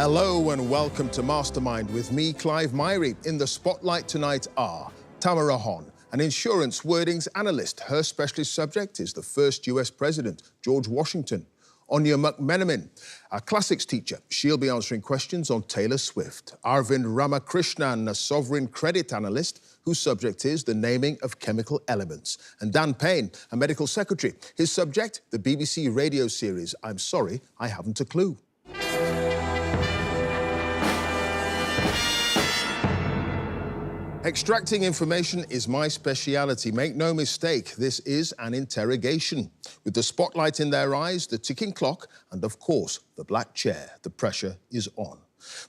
Hello and welcome to Mastermind with me, Clive Myrie. In the spotlight tonight are Tamara Hon, an insurance wordings analyst. Her specialist subject is the first US president, George Washington. Anya McMenamin, a classics teacher. She'll be answering questions on Taylor Swift. Arvind Ramakrishnan, a sovereign credit analyst whose subject is the naming of chemical elements. And Dan Payne, a medical secretary. His subject, the BBC radio series I'm Sorry, I Haven't a Clue. Extracting information is my speciality. Make no mistake, this is an interrogation. With the spotlight in their eyes, the ticking clock, and of course, the black chair. The pressure is on.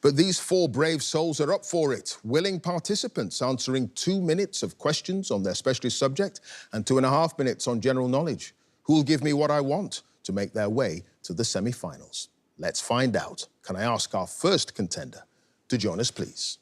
But these four brave souls are up for it. Willing participants answering 2 minutes of questions on their specialist subject and 2.5 minutes on general knowledge. Who will give me what I want to make their way to the semi-finals? Let's find out. Can I ask our first contender to join us, please?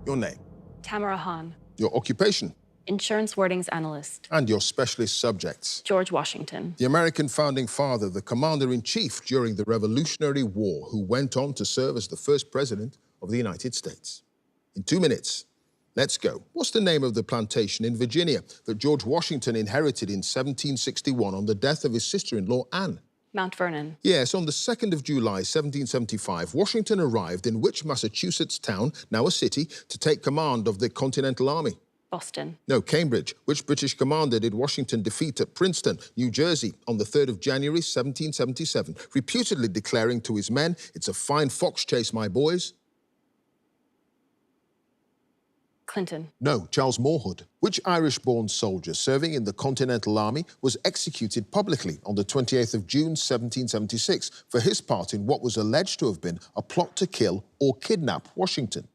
Your name? Tamara Hon. Your occupation? Insurance wordings analyst. And your specialist subjects? George Washington. The American founding father, the commander-in-chief during the Revolutionary War, who went on to serve as the first president of the United States. In 2 minutes, let's go. What's the name of the plantation in Virginia that George Washington inherited in 1761 on the death of his sister-in-law, Anne? Mount Vernon. Yes, on the 2nd of July, 1775, Washington arrived in which Massachusetts town, now a city, to take command of the Continental Army? Boston. No, Cambridge. Which British commander did Washington defeat at Princeton, New Jersey, on the 3rd of January, 1777, reputedly declaring to his men, "It's a fine fox chase, my boys"? Clinton. No, Charles Moorhood. Which Irish-born soldier serving in the Continental Army was executed publicly on the 28th of June, 1776, for his part in what was alleged to have been a plot to kill or kidnap Washington?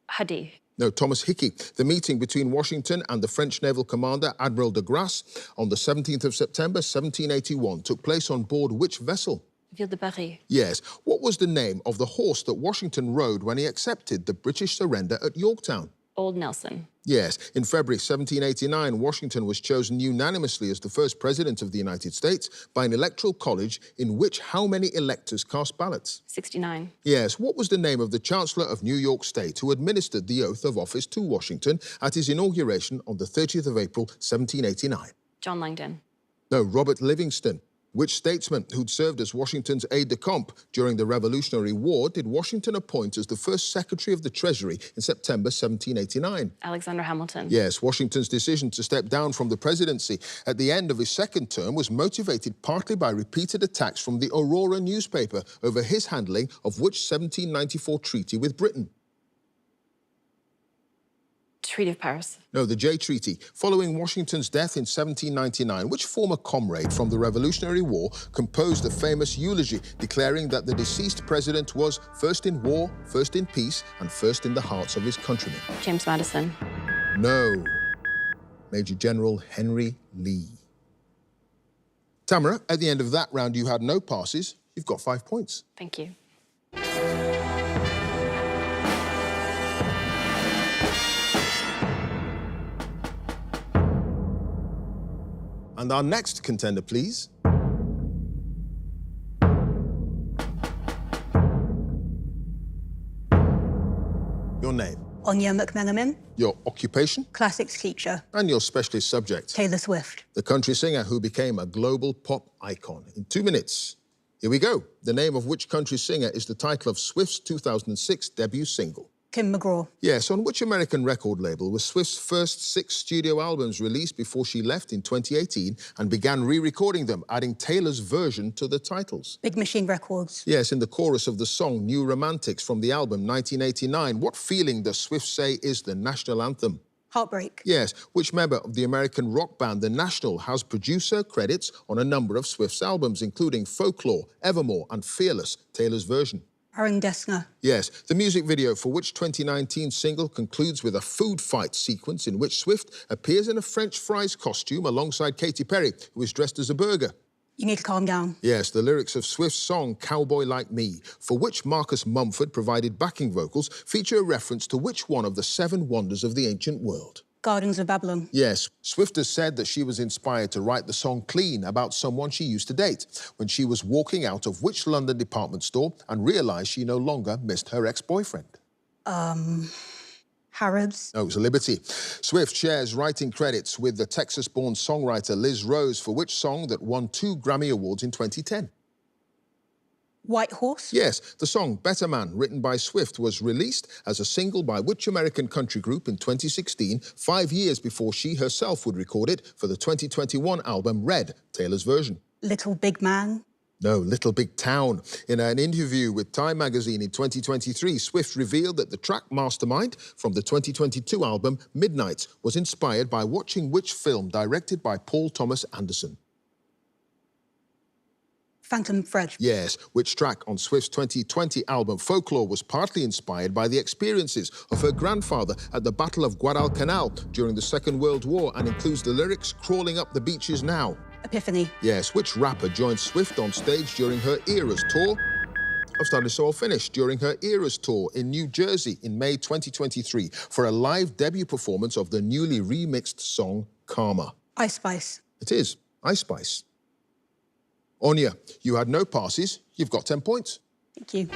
Huddy. No, Thomas Hickey. The meeting between Washington and the French naval commander, Admiral de Grasse, on the 17th of September, 1781, took place on board which vessel? Ville de Paris. Yes. What was the name of the horse that Washington rode when he accepted the British surrender at Yorktown? Old Nelson. Yes. In February 1789, Washington was chosen unanimously as the first president of the United States by an electoral college in which how many electors cast ballots? 69. Yes. What was the name of the Chancellor of New York State who administered the oath of office to Washington at his inauguration on the 30th of April, 1789? John Langdon. No, Robert Livingston. Which statesman who'd served as Washington's aide-de-camp during the Revolutionary War did Washington appoint as the first Secretary of the Treasury in September 1789? Alexander Hamilton. Yes, Washington's decision to step down from the presidency at the end of his second term was motivated partly by repeated attacks from the Aurora newspaper over his handling of which 1794 treaty with Britain? Treaty of Paris. No, the Jay Treaty. Following Washington's death in 1799, which former comrade from the Revolutionary War composed a famous eulogy declaring that the deceased president was first in war, first in peace, and first in the hearts of his countrymen? James Madison. No. Major General Henry Lee. Tamara, at the end of that round, you had no passes. You've got 5 points. Thank you. And our next contender, please. Your name? Anya McMenamin. Your occupation? Classics teacher. And your specialist subject? Taylor Swift. The country singer who became a global pop icon. In 2 minutes, here we go. The name of which country singer is the title of Swift's 2006 debut single? Tim McGraw. Yes, on which American record label were Swift's first 6 studio albums released before she left in 2018 and began re-recording them, adding Taylor's version to the titles? Big Machine Records. Yes, in the chorus of the song New Romantics from the album 1989, what feeling does Swift say is the national anthem? Heartbreak. Yes, which member of the American rock band The National has producer credits on a number of Swift's albums, including Folklore, Evermore and Fearless, Taylor's version? Aaron Dessner. Yes, the music video for which 2019 single concludes with a food fight sequence in which Swift appears in a French fries costume alongside Katy Perry, who is dressed as a burger. You Need to Calm Down. Yes, the lyrics of Swift's song Cowboy Like Me, for which Marcus Mumford provided backing vocals, feature a reference to which one of the 7 wonders of the ancient world? Gardens of Babylon. Yes, Swift has said that she was inspired to write the song Clean about someone she used to date when she was walking out of which London department store and realised she no longer missed her ex-boyfriend. Harrods. No, it was Liberty. Swift shares writing credits with the Texas-born songwriter Liz Rose for which song that won 2 Grammy Awards in 2010? White Horse. Yes, the song Better Man, written by Swift, was released as a single by which American country group in 2016, 5 years before she herself would record it for the 2021 album Red, Taylor's version. Little Big Man. No, Little Big Town. In an interview with Time magazine in 2023, Swift revealed that the track Mastermind from the 2022 album Midnight was inspired by watching which film directed by Paul Thomas Anderson? Phantom Thread. Yes, which track on Swift's 2020 album Folklore was partly inspired by the experiences of her grandfather at the Battle of Guadalcanal during the Second World War and includes the lyrics Crawling Up the Beaches Now. Epiphany. Yes, which rapper joined Swift on stage during her Eras tour? I've started so I'll finish. During her Eras tour in New Jersey in May 2023 for a live debut performance of the newly remixed song Karma. Ice Spice. It is Ice Spice. Anya, you had no passes. You've got 10 points. Thank you.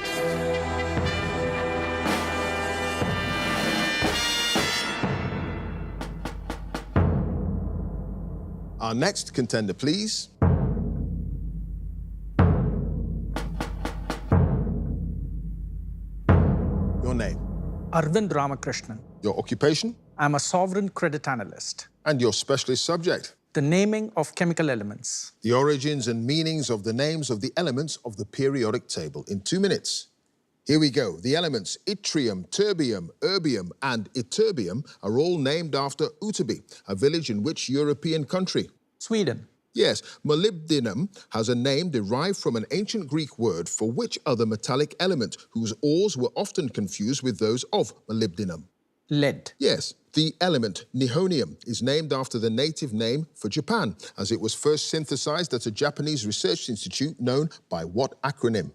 Our next contender, please. Your name. Arvind Ramakrishnan. Your occupation. I'm a sovereign credit analyst. And your specialist subject. The naming of chemical elements. The origins and meanings of the names of the elements of the periodic table in 2 minutes. Here we go. The elements yttrium, terbium, erbium, and ytterbium are all named after Utterby, a village in which European country? Sweden. Yes, molybdenum has a name derived from an ancient Greek word for which other metallic element whose ores were often confused with those of molybdenum? Lead. Yes, the element nihonium is named after the native name for Japan, as it was first synthesized at a Japanese research institute known by what acronym?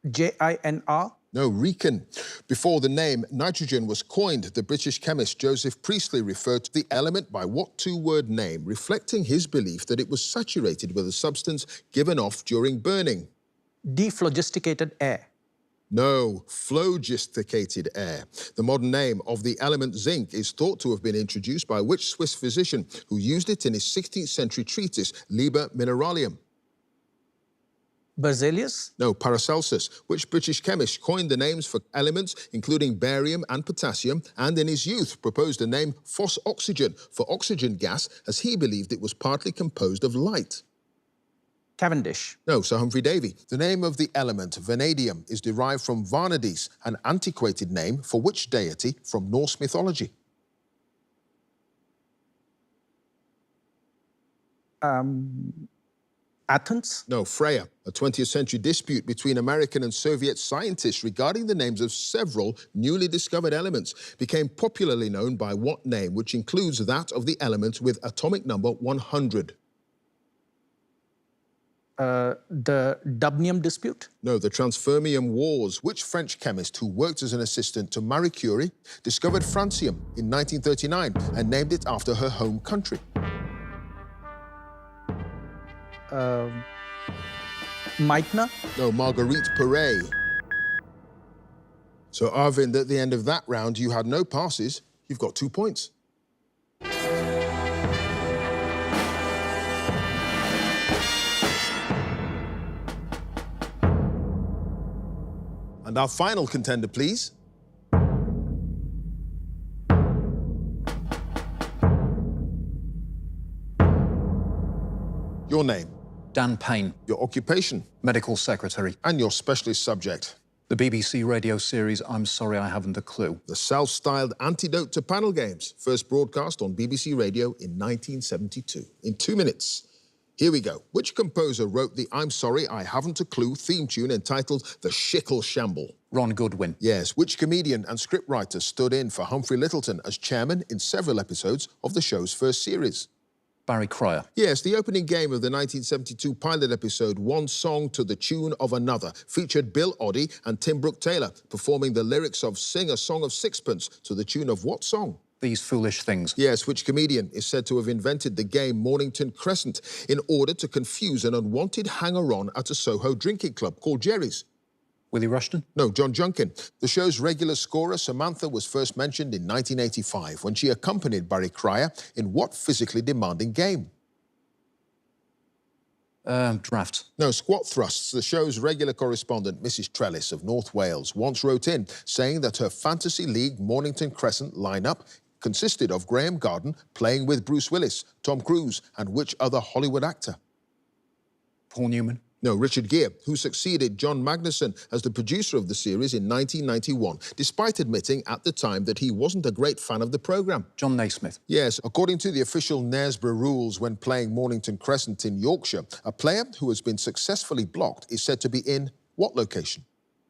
JINR. No, Recon. Before the name nitrogen was coined, the British chemist Joseph Priestley referred to the element by what 2-word name, reflecting his belief that it was saturated with a substance given off during burning? Dephlogisticated air. No, phlogisticated air. The modern name of the element zinc is thought to have been introduced by which Swiss physician who used it in his 16th century treatise, Liber Mineralium? Berzelius. No, Paracelsus. Which British chemist coined the names for elements, including barium and potassium, and in his youth proposed the name phosoxygen for oxygen gas, as he believed it was partly composed of light? Cavendish. No, Sir Humphrey Davy. The name of the element, vanadium, is derived from Varnadis, an antiquated name for which deity from Norse mythology? Athens. No, Freya. A 20th century dispute between American and Soviet scientists regarding the names of several newly discovered elements became popularly known by what name, which includes that of the element with atomic number 100? The Dubnium dispute. No, the Transfermium Wars. Which French chemist who worked as an assistant to Marie Curie discovered francium in 1939 and named it after her home country? Meitner. No, Marguerite Perret. So, Arvind, at the end of that round, you had no passes. You've got 2 points. And our final contender, please. Your name. Dan Payne, Your occupation. medical secretary. And your specialist subject. The BBC radio series I'm Sorry I Haven't a Clue. The self-styled antidote to panel games, first broadcast on BBC Radio in 1972. In 2 minutes. Here we go. Which composer wrote the I'm Sorry I Haven't a Clue theme tune entitled The Shickle Shamble? Ron Goodwin. Yes. Which comedian and scriptwriter stood in for Humphrey Lyttelton as chairman in several episodes of the show's first series? Barry Cryer. Yes, the opening game of the 1972 pilot episode One Song to the Tune of Another featured Bill Oddie and Tim Brooke Taylor performing the lyrics of Sing a Song of Sixpence to the tune of what song? These Foolish Things. Yes, which comedian is said to have invented the game Mornington Crescent in order to confuse an unwanted hanger-on at a Soho drinking club called Jerry's? Willie Rushton? No, John Junkin. The show's regular scorer, Samantha, was first mentioned in 1985 when she accompanied Barry Cryer in what physically demanding game? Draft. No, squat thrusts. The show's regular correspondent, Mrs. Trellis of North Wales, once wrote in saying that her Fantasy League Mornington Crescent lineup consisted of Graham Garden playing with Bruce Willis, Tom Cruise, and which other Hollywood actor? Paul Newman? No, Richard Gere, who succeeded John Magnuson as the producer of the series in 1991, despite admitting at the time that he wasn't a great fan of the programme. John Naismith? Yes, according to the official Knaresborough rules when playing Mornington Crescent in Yorkshire, a player who has been successfully blocked is said to be in what location?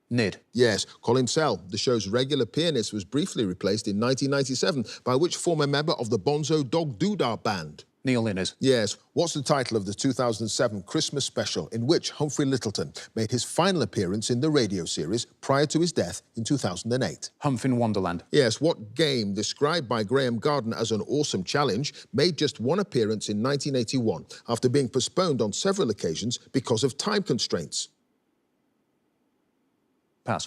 Nid? Yes, Colin Sell, the show's regular pianist, was briefly replaced in 1997 by which former member of the Bonzo Dog Doodah Band? Neil Innes? Yes. What's the title of the 2007 Christmas special in which Humphrey Lyttelton made his final appearance in the radio series prior to his death in 2008? Humph in Wonderland? Yes. What game, described by Graham Garden as an awesome challenge, made just one appearance in 1981 after being postponed on several occasions because of time constraints? Pass.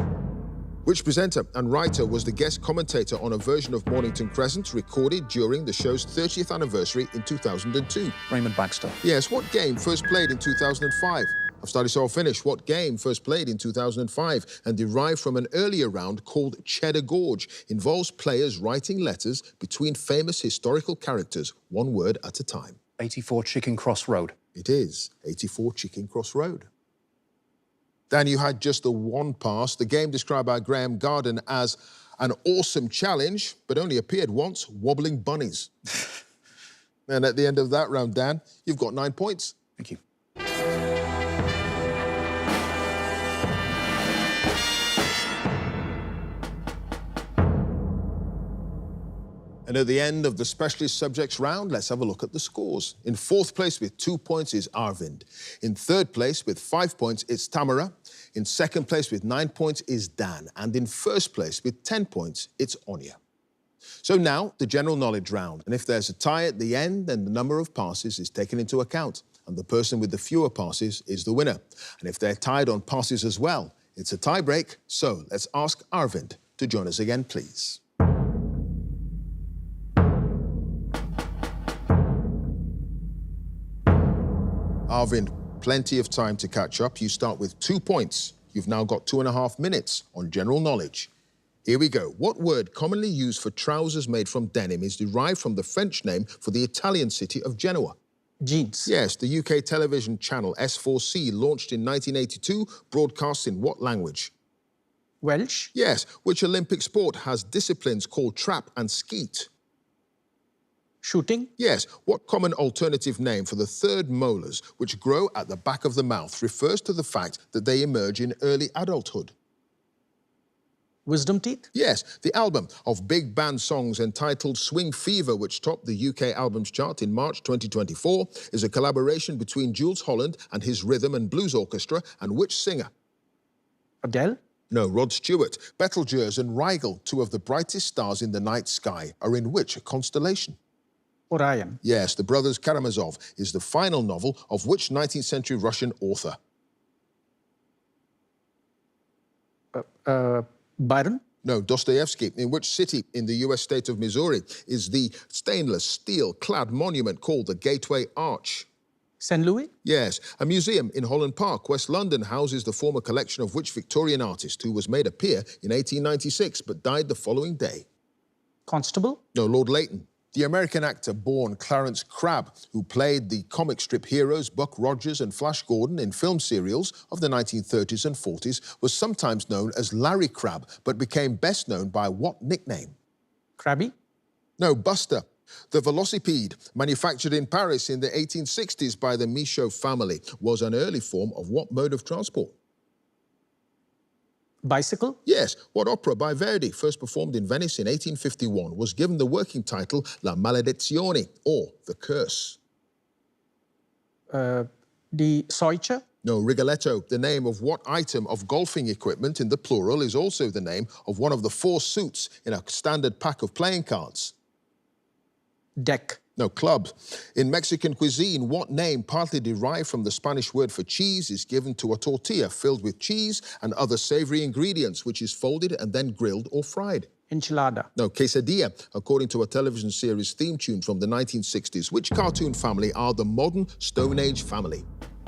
Which presenter and writer was the guest commentator on a version of Mornington Crescent recorded during the show's 30th anniversary in 2002? Raymond Baxter? Yes, what game first played in 2005? I've started, so I'll finish. What game first played in 2005 and derived from an earlier round called Cheddar Gorge involves players writing letters between famous historical characters, one word at a time? 84 Chicken Cross Road? It is 84 Chicken Cross Road. Dan, you had just the one pass. The game described by Graham Garden as an awesome challenge, but only appeared once, Wobbling Bunnies. And at the end of that round, Dan, you've got 9 points. Thank you. And at the end of the specialist subjects round, let's have a look at the scores. In fourth place with 2 points is Arvind. In third place with 5 points, it's Tamara. In second place with 9 points is Dan. And in first place with 10 points, it's Anya. So now, the general knowledge round. And if there's a tie at the end, then the number of passes is taken into account. And the person with the fewer passes is the winner. And if they're tied on passes as well, it's a tie break. So let's ask Arvind to join us again, please. Arvind, plenty of time to catch up. You start with 2 points. You've now got 2.5 minutes on general knowledge. Here we go. What word commonly used for trousers made from denim is derived from the French name for the Italian city of Genoa? Jeans. Yes, the UK television channel S4C launched in 1982, broadcasts in what language? Welsh. Yes, which Olympic sport has disciplines called trap and skeet? Shooting. Yes. What common alternative name for the third molars, which grow at the back of the mouth, refers to the fact that they emerge in early adulthood? Wisdom teeth. Yes. The album of big band songs entitled Swing Fever, which topped the UK albums chart in March 2024, is a collaboration between Jools Holland and his rhythm and blues orchestra, and which singer? Adele. No, Rod Stewart. Betelgeuse and Rigel, two of the brightest stars in the night sky, are in which constellation? Orion. Yes, The Brothers Karamazov is the final novel of which 19th century Russian author? Byron. No, Dostoevsky. In which city in the US state of Missouri is the stainless steel-clad monument called the Gateway Arch? St. Louis. Yes, a museum in Holland Park, West London, houses the former collection of which Victorian artist who was made a peer in 1896 but died the following day? Constable. No, Lord Leighton. The American actor born Clarence Crabb, who played the comic strip heroes Buck Rogers and Flash Gordon in film serials of the 1930s and 40s, was sometimes known as Larry Crabb, but became best known by what nickname? Krabby. No, Buster. The velocipede, manufactured in Paris in the 1860s by the Michaud family, was an early form of what mode of transport? Bicycle. Yes. What opera by Verdi, first performed in Venice in 1851, was given the working title La Maledizione, or The Curse? Die Seuche. No, Rigoletto, the name of what item of golfing equipment in the plural is also the name of one of the 4 suits in a standard pack of playing cards. Deck. No, club. In Mexican cuisine, what name, partly derived from the Spanish word for cheese, is given to a tortilla filled with cheese and other savory ingredients, which is folded and then grilled or fried? Enchilada. No, quesadilla, according to a television series theme tune from the 1960s. Which cartoon family are the modern Stone Age family?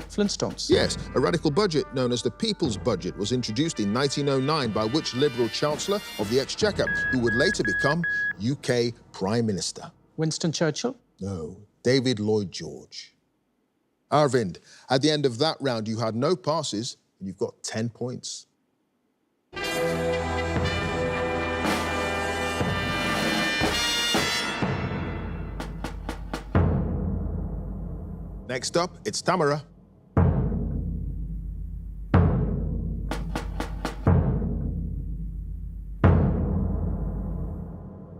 Flintstones. Yes, a radical budget known as the People's Budget was introduced in 1909 by which Liberal Chancellor of the Exchequer, who would later become UK Prime Minister? Winston Churchill. No, David Lloyd George. Arvind, at the end of that round, you had no passes, and you've got 10 points. Next up, it's Tamara.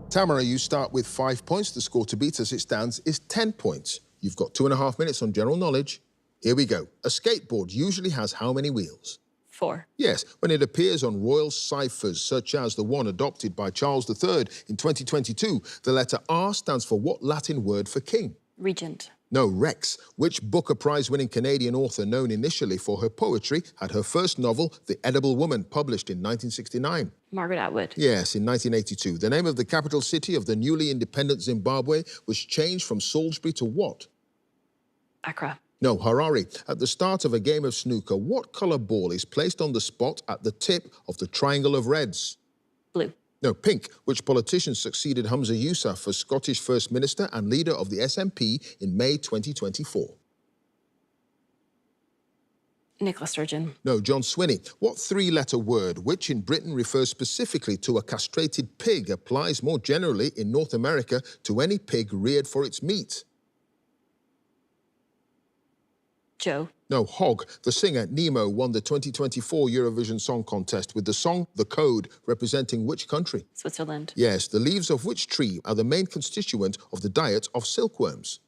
Tamara, you start with 5 points. The score to beat as it stands is 10 points. You've got 2.5 minutes on general knowledge. Here we go. A skateboard usually has how many wheels? 4. Yes, when it appears on royal ciphers, such as the one adopted by Charles III in 2022, the letter R stands for what Latin word for king? Regent. No, Rex. Which Booker Prize-winning Canadian author, known initially for her poetry, had her first novel, The Edible Woman, published in 1969? Margaret Atwood. Yes, in 1982. The name of the capital city of the newly independent Zimbabwe was changed from Salisbury to what? Accra. No, Harare. At the start of a game of snooker, what colour ball is placed on the spot at the tip of the triangle of reds? Blue. No, pink. Which politician succeeded Humza Yousaf as Scottish First Minister and leader of the SNP in May 2024? Nicola Sturgeon. No, John Swinney. What 3-letter word, which in Britain refers specifically to a castrated pig, applies more generally in North America to any pig reared for its meat? Joe. No, Hogg. The singer Nemo won the 2024 Eurovision Song Contest with the song The Code, representing which country? Switzerland. Yes, the leaves of which tree are the main constituent of the diet of silkworms?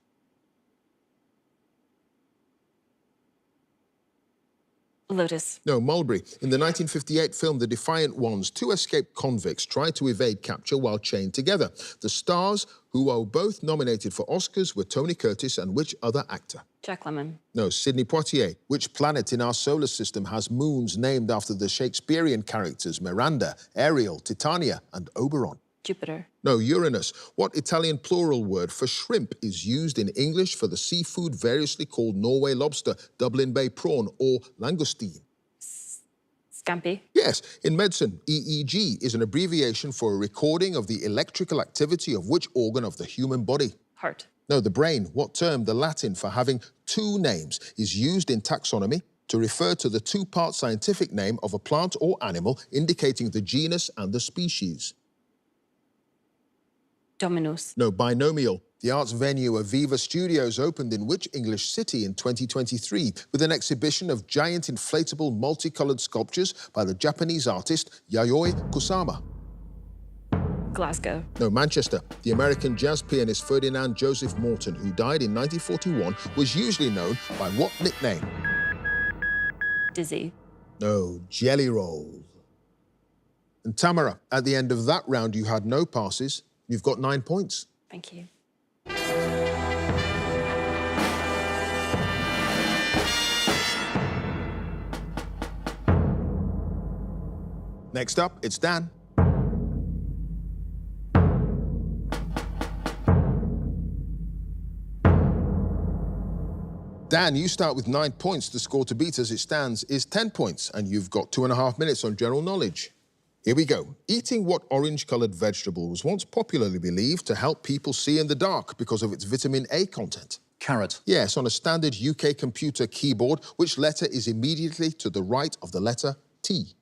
Lotus. No, Mulberry. In the 1958 film The Defiant Ones, 2 escaped convicts tried to evade capture while chained together. The stars, who are both nominated for Oscars, were Tony Curtis and which other actor? Jack Lemmon. No, Sidney Poitier. Which planet in our solar system has moons named after the Shakespearean characters Miranda, Ariel, Titania, and Oberon? Jupiter. No, Uranus. What Italian plural word for shrimp is used in English for the seafood variously called Norway lobster, Dublin Bay prawn, or langoustine? Scampi. Yes, in medicine, EEG is an abbreviation for a recording of the electrical activity of which organ of the human body? Heart. No, the brain. What term, the Latin for having 2 names, is used in taxonomy to refer to the 2-part scientific name of a plant or animal indicating the genus and the species? Dominus. No, binomial. The arts venue Aviva Studios opened in which English city in 2023 with an exhibition of giant inflatable multicoloured sculptures by the Japanese artist Yayoi Kusama? Glasgow. No, Manchester. The American jazz pianist Ferdinand Joseph Morton, who died in 1941, was usually known by what nickname? Dizzy. No, Jelly Roll. And Tamara, at the end of that round, you had no passes. You've got 9 points. Thank you. Next up, it's Dan. Dan, you start with 9 points. The score to beat as it stands is 10 points, and you've got 2.5 minutes on general knowledge. Here we go. Eating what orange-coloured vegetable was once popularly believed to help people see in the dark because of its vitamin A content? Carrot. Yes, on a standard UK computer keyboard, which letter is immediately to the right of the letter T?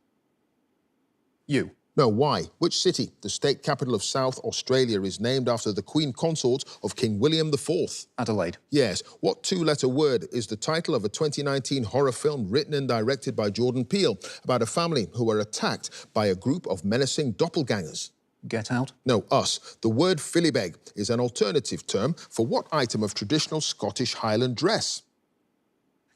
U. No, Y. Which city, the state capital of South Australia, is named after the Queen Consort of King William IV? Adelaide. Yes. What 2-letter word is the title of a 2019 horror film written and directed by Jordan Peele about a family who were attacked by a group of menacing doppelgangers? Get Out. No, Us. The word fillibeg is an alternative term for what item of traditional Scottish Highland dress?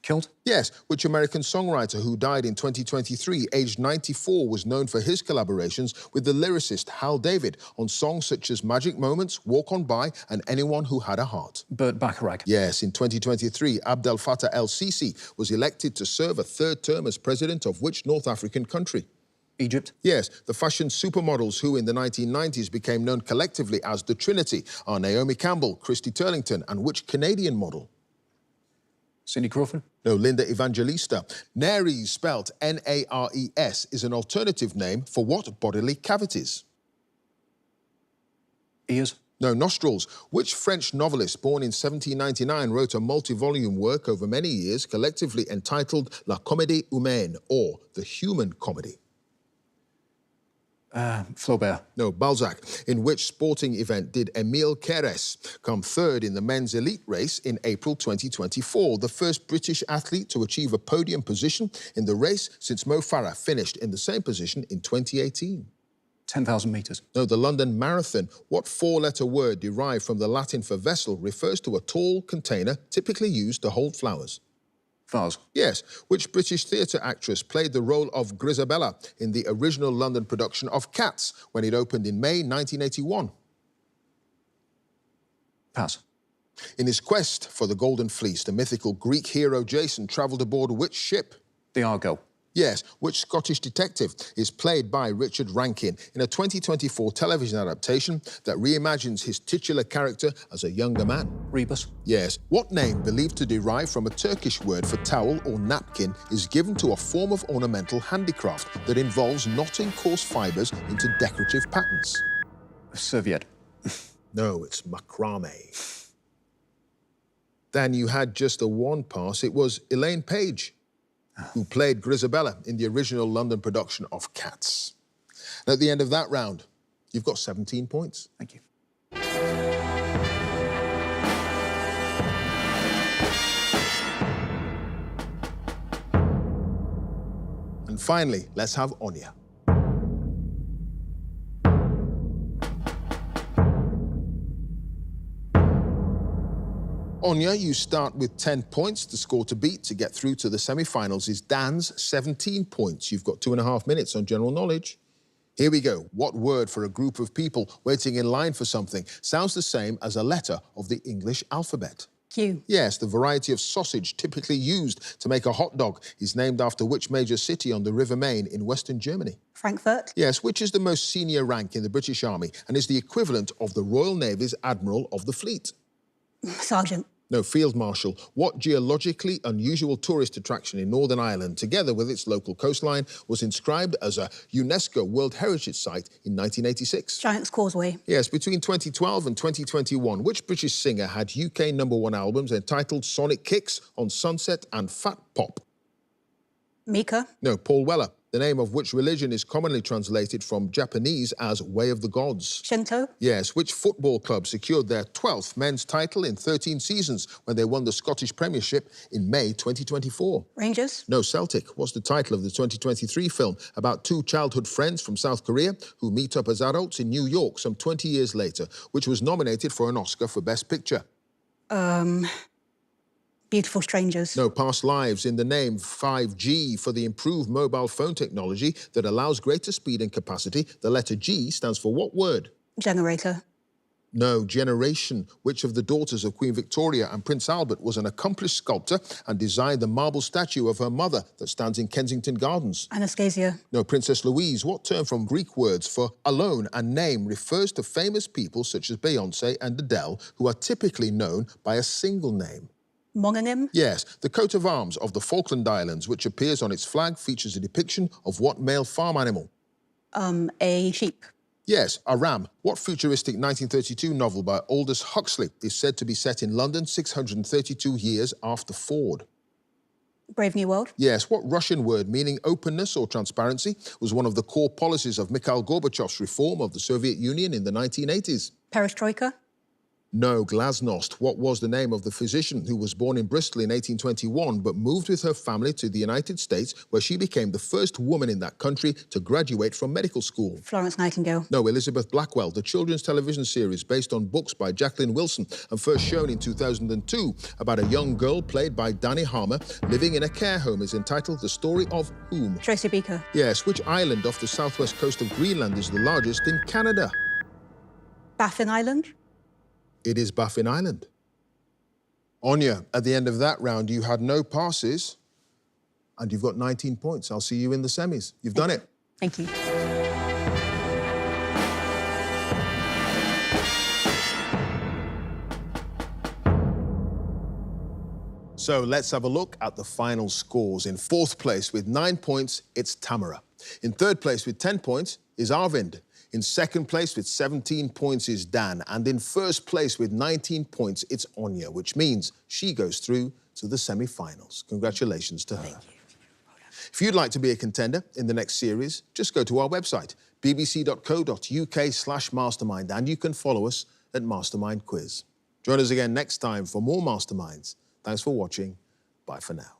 Killed? Yes, which American songwriter who died in 2023, aged 94, was known for his collaborations with the lyricist Hal David on songs such as Magic Moments, Walk On By, and Anyone Who Had a Heart? Burt Bacharach? Yes, in 2023, Abdel Fattah el-Sisi was elected to serve a third term as president of which North African country? Egypt? Yes, the fashion supermodels who in the 1990s became known collectively as the Trinity are Naomi Campbell, Christy Turlington, and which Canadian model? Cindy Crawford? No, Linda Evangelista. Nares, spelt N-A-R-E-S, is an alternative name for what bodily cavities? Ears? No, nostrils. Which French novelist born in 1799 wrote a multi-volume work over many years collectively entitled La Comédie Humaine, or The Human Comedy? Flaubert? No, Balzac. In which sporting event did Emile Keres come third in the men's elite race in April 2024, the first British athlete to achieve a podium position in the race since Mo Farah finished in the same position in 2018? 10,000 metres? No, the London Marathon. What four-letter word derived from the Latin for vessel refers to a tall container typically used to hold flowers? Vase? Yes. Which British theatre actress played the role of Grisabella in the original London production of Cats when it opened in May 1981? Pass. In his quest for the Golden Fleece, the mythical Greek hero Jason travelled aboard which ship? The Argo? Yes. Which Scottish detective is played by Richard Rankin in a 2024 television adaptation that reimagines his titular character as a younger man? Rebus? Yes. What name, believed to derive from a Turkish word for towel or napkin, is given to a form of ornamental handicraft that involves knotting coarse fibres into decorative patterns? Serviette? No, it's macrame. Dan, you had just a one pass. It was Elaine Page who played Grisabella in the original London production of Cats. And at the end of that round, you've got 17 points. Thank you. And finally, let's have Anya. Anya, you start with 10 points. The score to beat to get through to the semi-finals is Dan's 17 points. You've got 2.5 minutes on general knowledge. Here we go. What word for a group of people waiting in line for something sounds the same as a letter of the English alphabet? Q. Yes, the variety of sausage typically used to make a hot dog is named after which major city on the River Main in Western Germany? Frankfurt. Yes, which is the most senior rank in the British Army and is the equivalent of the Royal Navy's Admiral of the Fleet? Sergeant. No, Field Marshal. What geologically unusual tourist attraction in Northern Ireland, together with its local coastline, was inscribed as a UNESCO World Heritage Site in 1986? Giant's Causeway. Yes, between 2012 and 2021, which British singer had UK #1 albums entitled Sonic Kicks, On Sunset and Fat Pop? Mika. No, Paul Weller. The name of which religion is commonly translated from Japanese as Way of the Gods? Shinto. Yes, which football club secured their 12th men's title in 13 seasons when they won the Scottish Premiership in May 2024? Rangers. No, Celtic. What's the title of the 2023 film about two childhood friends from South Korea who meet up as adults in New York some 20 years later, which was nominated for an Oscar for Best Picture? Beautiful Strangers. No, Past Lives. In the name 5G for the improved mobile phone technology that allows greater speed and capacity, the letter G stands for what word? Generator. No, Generation. Which of the daughters of Queen Victoria and Prince Albert was an accomplished sculptor and designed the marble statue of her mother that stands in Kensington Gardens? Anastasia. No, Princess Louise. What term from Greek words for alone and name refers to famous people such as Beyoncé and Adele who are typically known by a single name? Mononym. Yes, the coat of arms of the Falkland Islands, which appears on its flag, features a depiction of what male farm animal? A sheep. Yes, a ram. What futuristic 1932 novel by Aldous Huxley is said to be set in London 632 years after Ford? Brave New World. Yes, what Russian word meaning openness or transparency was one of the core policies of Mikhail Gorbachev's reform of the Soviet Union in the 1980s? Perestroika. No, glasnost. What was the name of the physician who was born in Bristol in 1821 but moved with her family to the United States, where she became the first woman in that country to graduate from medical school? Florence Nightingale. No, Elizabeth Blackwell, the children's television series based on books by Jacqueline Wilson and first shown in 2002 about a young girl played by Danny Harmer living in a care home is entitled The Story of Whom? Tracy Beaker. Yes, which island off the southwest coast of Greenland is the largest in Canada? Baffin Island. It is Baffin Island. Anya, at the end of that round, you had no passes, and you've got 19 points. I'll see you in the semis. You've done it. Thank you. So let's have a look at the final scores. In fourth place with 9 points, it's Tamara. In third place with 10 points is Arvind. In second place with 17 points is Dan. And in first place with 19 points, it's Anya, which means she goes through to the semi-finals. Congratulations to her. Thank you. If you'd like to be a contender in the next series, just go to our website, bbc.co.uk/mastermind, and you can follow us at Mastermind Quiz. Join us again next time for more Masterminds. Thanks for watching. Bye for now.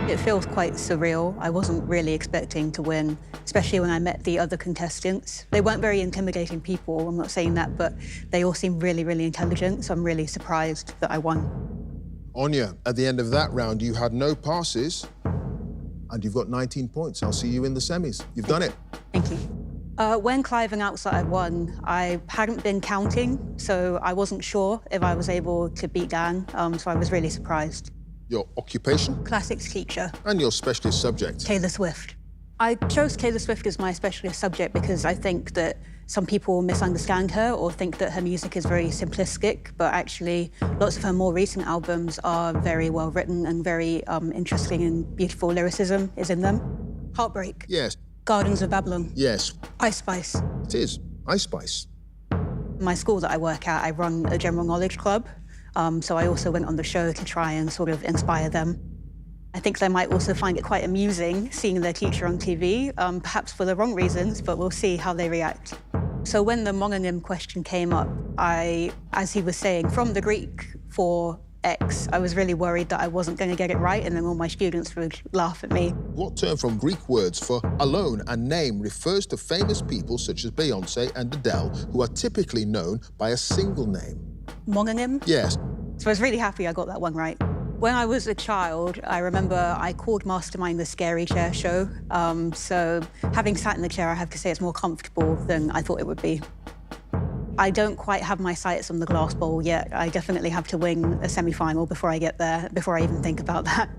It feels quite surreal. I wasn't really expecting to win, especially when I met the other contestants. They weren't very intimidating people, I'm not saying that, but they all seemed really, really intelligent, so I'm really surprised that I won. Anya, at the end of that round, you had no passes, and you've got 19 points. I'll see you in the semis. You've done it. Thank you. When Clive announced that I won, I hadn't been counting, so I wasn't sure if I was able to beat Dan, so I was really surprised. Your occupation? Classics teacher. And your specialist subject? Taylor Swift. I chose Taylor Swift as my specialist subject because I think that some people misunderstand her or think that her music is very simplistic, but actually lots of her more recent albums are very well written and very interesting, and beautiful lyricism is in them. Heartbreak. Yes. Gardens of Babylon. Yes. Ice Spice. It is. Ice Spice. My school that I work at, I run a general knowledge club. So I also went on the show to try and sort of inspire them. I think they might also find it quite amusing seeing their teacher on TV, perhaps for the wrong reasons, but we'll see how they react. So when the mononym question came up, as he was saying, from the Greek for X, I was really worried that I wasn't going to get it right and then all my students would laugh at me. What term from Greek words for alone and name refers to famous people such as Beyoncé and Adele, who are typically known by a single name? Mononym? Yes. So I was really happy I got that one right. When I was a child, I remember I called Mastermind the scary chair show. So having sat in the chair, I have to say it's more comfortable than I thought it would be. I don't quite have my sights on the glass bowl yet. I definitely have to win a semi-final before I get there, before I even think about that.